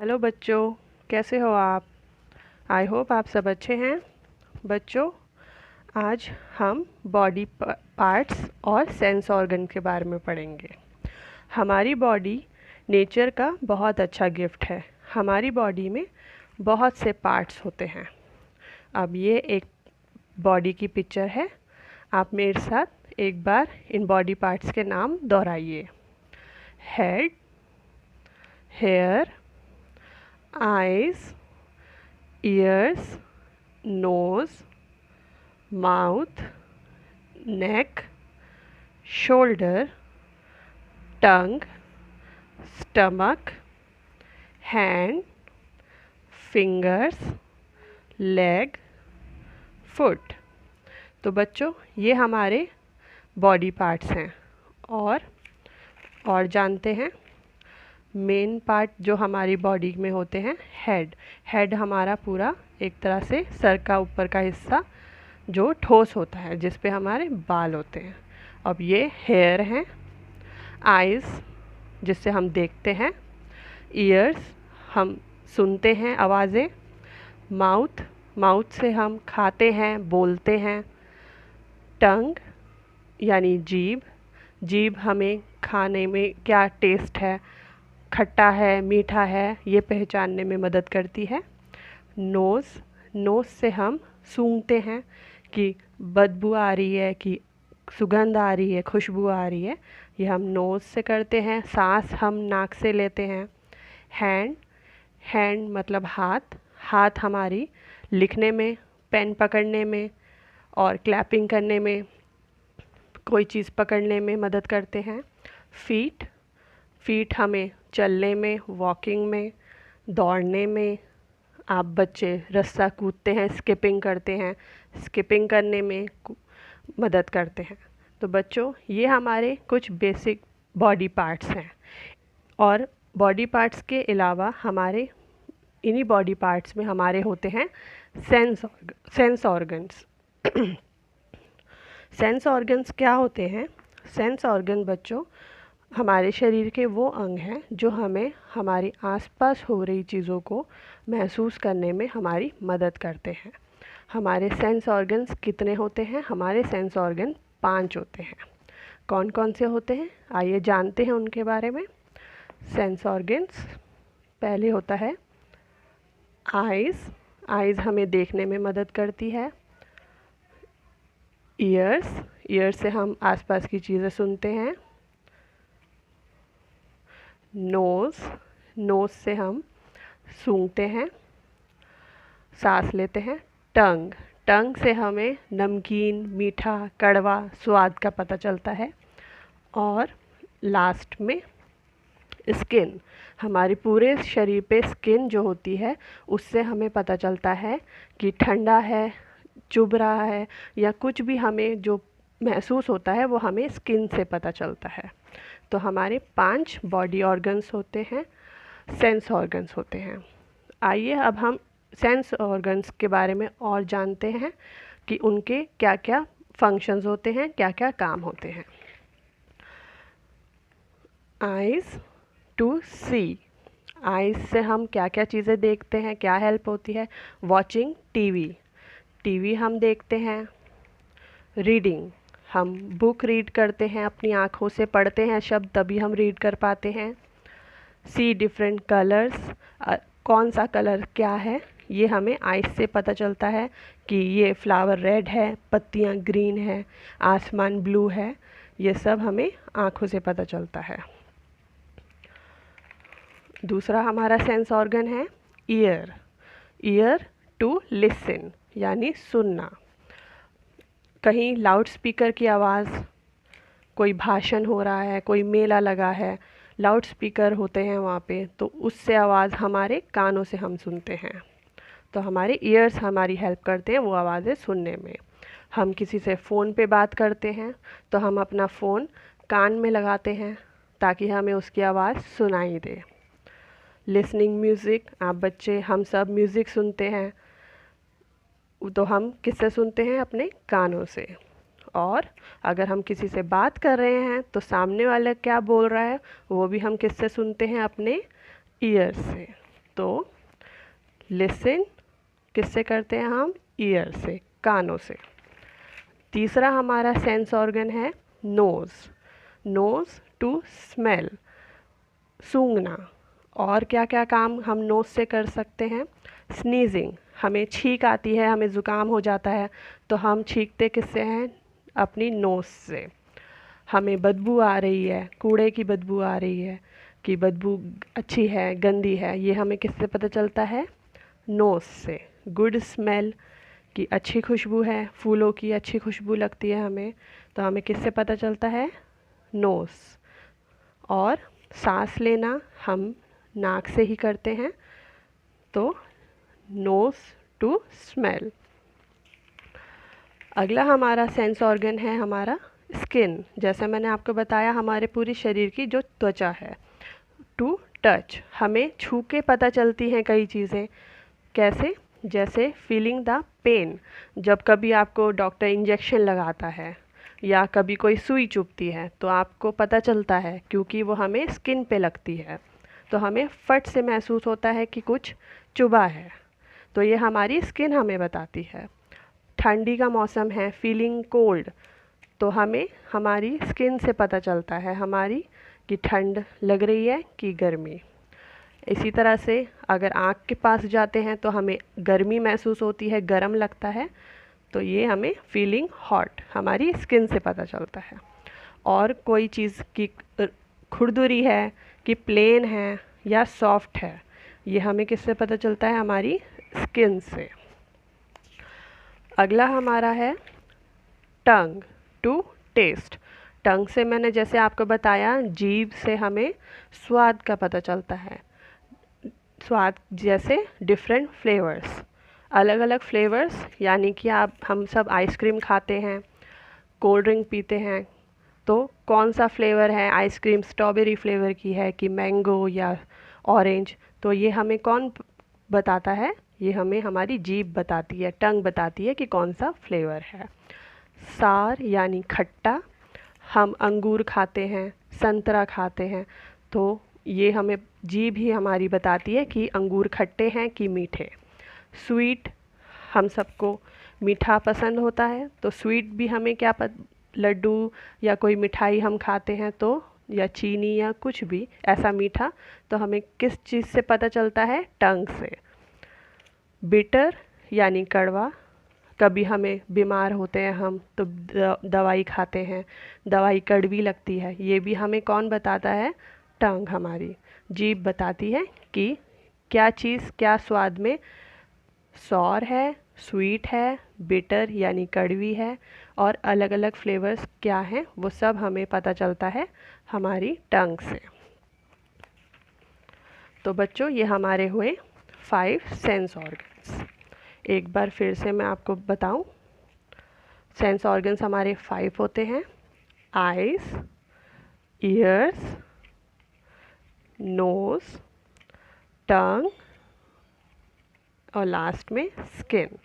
Hello बच्चों, कैसे हो आप? आई होप आप सब अच्छे हैं। बच्चों, आज हम बॉडी पार्ट्स और सेंस ऑर्गन के बारे में पढ़ेंगे। हमारी बॉडी नेचर का बहुत अच्छा गिफ्ट है। हमारी बॉडी में बहुत से पार्ट्स होते हैं। अब ये एक बॉडी की पिक्चर है। आप मेरे साथ एक बार इन बॉडी पार्ट्स के नाम दोहराइए। Head, hair, eyes, ears, nose, mouth, neck, shoulder, tongue, stomach, hand, fingers, leg, foot। तो बच्चों, ये हमारे बॉडी पार्ट्स हैं। और जानते हैं, मेन पार्ट जो हमारी बॉडी में होते हैं, हेड हमारा पूरा एक तरह से सर का ऊपर का हिस्सा जो ठोस होता है, जिस पे हमारे बाल होते हैं। अब ये हेयर हैं। आइज़, जिससे हम देखते हैं। ईयर्स, हम सुनते हैं आवाज़ें। माउथ से हम खाते हैं, बोलते हैं। टंग यानी जीभ हमें खाने में क्या टेस्ट है, खट्टा है, मीठा है, ये पहचानने में मदद करती है। नोज़ से हम सूंघते हैं कि बदबू आ रही है, कि सुगंध आ रही है, खुशबू आ रही है। ये हम नोज़ से करते हैं। सांस हम नाक से लेते हैं। हैंड मतलब हाथ हमारी लिखने में, पेन पकड़ने में और क्लैपिंग करने में, कोई चीज़ पकड़ने में मदद करते हैं। फीट हमें चलने में, वॉकिंग में, दौड़ने में। आप बच्चे रस्सा कूदते हैं, स्किपिंग करते हैं, स्किपिंग करने में मदद करते हैं। तो बच्चों, ये हमारे कुछ बेसिक बॉडी पार्ट्स हैं। और बॉडी पार्ट्स के अलावा इन्हीं बॉडी पार्ट्स में हमारे होते हैं सेंस ऑर्गन्स। सेंस ऑर्गन्स क्या होते हैं? सेंस ऑर्गन बच्चों हमारे शरीर के वो अंग हैं जो हमें हमारी आसपास हो रही चीज़ों को महसूस करने में हमारी मदद करते हैं। हमारे सेंस ऑर्गन्स कितने होते हैं? हमारे सेंस ऑर्गन 5 होते हैं। कौन कौन से होते हैं, आइए जानते हैं उनके बारे में। सेंस ऑर्गन्स, पहले होता है आइज़ हमें देखने में मदद करती है। ईयर्स से हम आसपास की चीज़ें सुनते हैं। नोज़ से हम सूंघते हैं, सांस लेते हैं। टंग से हमें नमकीन, मीठा, कड़वा स्वाद का पता चलता है। और लास्ट में स्किन, हमारी पूरे शरीर पे स्किन जो होती है, उससे हमें पता चलता है कि ठंडा है, चुभ रहा है, या कुछ भी हमें जो महसूस होता है वो हमें स्किन से पता चलता है। तो हमारे 5 बॉडी ऑर्गन्स होते हैं, सेंस ऑर्गन्स होते हैं। आइए अब हम सेंस ऑर्गन्स के बारे में और जानते हैं कि उनके क्या क्या फंक्शंस होते हैं, क्या क्या काम होते हैं। आइज़ टू सी, आइज़ से हम क्या क्या चीज़ें देखते हैं, क्या हेल्प होती है? वॉचिंग टीवी हम देखते हैं। रीडिंग, हम बुक रीड करते हैं, अपनी आँखों से पढ़ते हैं शब्द, तभी हम रीड कर पाते हैं। सी डिफरेंट कलर्स, कौन सा कलर क्या है, ये हमें आइस से पता चलता है कि ये फ्लावर रेड है, पत्तियाँ ग्रीन है, आसमान ब्लू है। ये सब हमें आँखों से पता चलता है। दूसरा हमारा सेंस ऑर्गन है ईयर टू लिसन, यानी सुनना। कहीं लाउड स्पीकर की आवाज़, कोई भाषण हो रहा है, कोई मेला लगा है, लाउड स्पीकर होते हैं वहाँ पे, तो उससे आवाज़ हमारे कानों से हम सुनते हैं। तो हमारे ईयर्स हमारी हेल्प करते हैं वो आवाज़ें सुनने में। हम किसी से फ़ोन पे बात करते हैं तो हम अपना फ़ोन कान में लगाते हैं ताकि हमें उसकी आवाज़ सुनाई दे। लिसनिंग म्यूज़िक, आप बच्चे हम सब म्यूज़िक सुनते हैं, तो हम किससे सुनते हैं? अपने कानों से। और अगर हम किसी से बात कर रहे हैं तो सामने वाला क्या बोल रहा है वो भी हम किससे सुनते हैं? अपने ईयर से। तो लिसन किससे करते हैं हम? ईयर से, कानों से। तीसरा हमारा सेंस ऑर्गन है नोज़। नोज़ टू स्मेल, सूंघना। और क्या क्या काम हम नोज़ से कर सकते हैं? स्नीजिंग, हमें छींक आती है, हमें ज़ुकाम हो जाता है, तो हम छींकते किससे हैं? अपनी नोज़ से। हमें बदबू आ रही है, कूड़े की बदबू आ रही है, कि बदबू अच्छी है गंदी है, ये हमें किससे पता चलता है? नोज़ से। गुड स्मेल, कि अच्छी खुशबू है, फूलों की अच्छी खुशबू लगती है हमें, तो हमें किससे पता चलता है? नोज़। और सांस लेना हम नाक से ही करते हैं, तो नोज़ टू स्मेल। अगला हमारा सेंस ऑर्गन है हमारा स्किन। जैसे मैंने आपको बताया, हमारे पूरे शरीर की जो त्वचा है। टू टच, हमें छू के पता चलती हैं कई चीज़ें। कैसे? जैसे फीलिंग द पेन, जब कभी आपको डॉक्टर इंजेक्शन लगाता है या कभी कोई सुई चुभती है तो आपको पता चलता है, क्योंकि वो हमें स्किन पे लगती है, तो हमें फट से महसूस होता है कि कुछ चुभा है, तो ये हमारी स्किन हमें बताती है। ठंडी का मौसम है, फीलिंग कोल्ड, तो हमें हमारी स्किन से पता चलता है हमारी कि ठंड लग रही है कि गर्मी। इसी तरह से अगर आँख के पास जाते हैं तो हमें गर्मी महसूस होती है, गर्म लगता है, तो ये हमें फीलिंग हॉट हमारी स्किन से पता चलता है। और कोई चीज़ की खुरदुरी है, कि प्लेन है या सॉफ्ट है, ये हमें किससे पता चलता है? हमारी स्किन से। अगला हमारा है टंग टू टेस्ट। टंग से मैंने जैसे आपको बताया, जीभ से हमें स्वाद का पता चलता है। स्वाद जैसे डिफरेंट फ्लेवर्स, अलग अलग फ्लेवर्स, यानी कि हम सब आइसक्रीम खाते हैं, कोल्ड ड्रिंक पीते हैं, तो कौन सा फ्लेवर है? आइसक्रीम स्ट्रॉबेरी फ्लेवर की है कि मैंगो या ऑरेंज, तो ये हमें कौन बताता है? ये हमें हमारी जीभ बताती है, टंग बताती है कि कौन सा फ्लेवर है। सार यानी खट्टा, हम अंगूर खाते हैं, संतरा खाते हैं, तो ये हमें जीभ ही हमारी बताती है कि अंगूर खट्टे हैं कि मीठे। स्वीट, हम सबको मीठा पसंद होता है, तो स्वीट भी हमें क्या लड्डू या कोई मिठाई हम खाते हैं तो, या चीनी या कुछ भी ऐसा मीठा, तो हमें किस चीज़ से पता चलता है? टंग से। बिटर यानी कड़वा, कभी हमें बीमार होते हैं हम तो दवाई खाते हैं, दवाई कड़वी लगती है, ये भी हमें कौन बताता है? टंग, हमारी जीभ बताती है कि क्या चीज़ क्या स्वाद में सॉर है, स्वीट है, बिटर यानी कड़वी है, और अलग अलग फ्लेवर्स क्या हैं, वो सब हमें पता चलता है हमारी टंग से। तो बच्चों, ये हमारे हुए 5 सेंस ऑर्गन्स। एक बार फिर से मैं आपको बताऊं, सेंस ऑर्गन्स हमारे 5 होते हैं: आइज़, ईयर्स, नोज़, टंग और लास्ट में स्किन।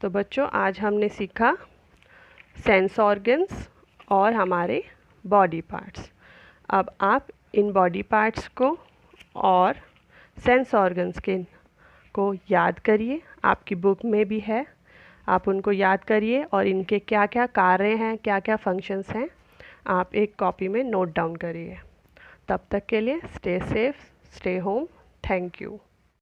तो बच्चों, आज हमने सीखा सेंस ऑर्गन्स और हमारे बॉडी पार्ट्स। अब आप इन बॉडी पार्ट्स को और सेंस ऑर्गन्स को याद करिए, आपकी बुक में भी है, आप उनको याद करिए और इनके क्या क्या कार्य हैं, क्या क्या फंक्शंस हैं, आप एक कॉपी में नोट डाउन करिए। तब तक के लिए stay safe, stay home. Thank you.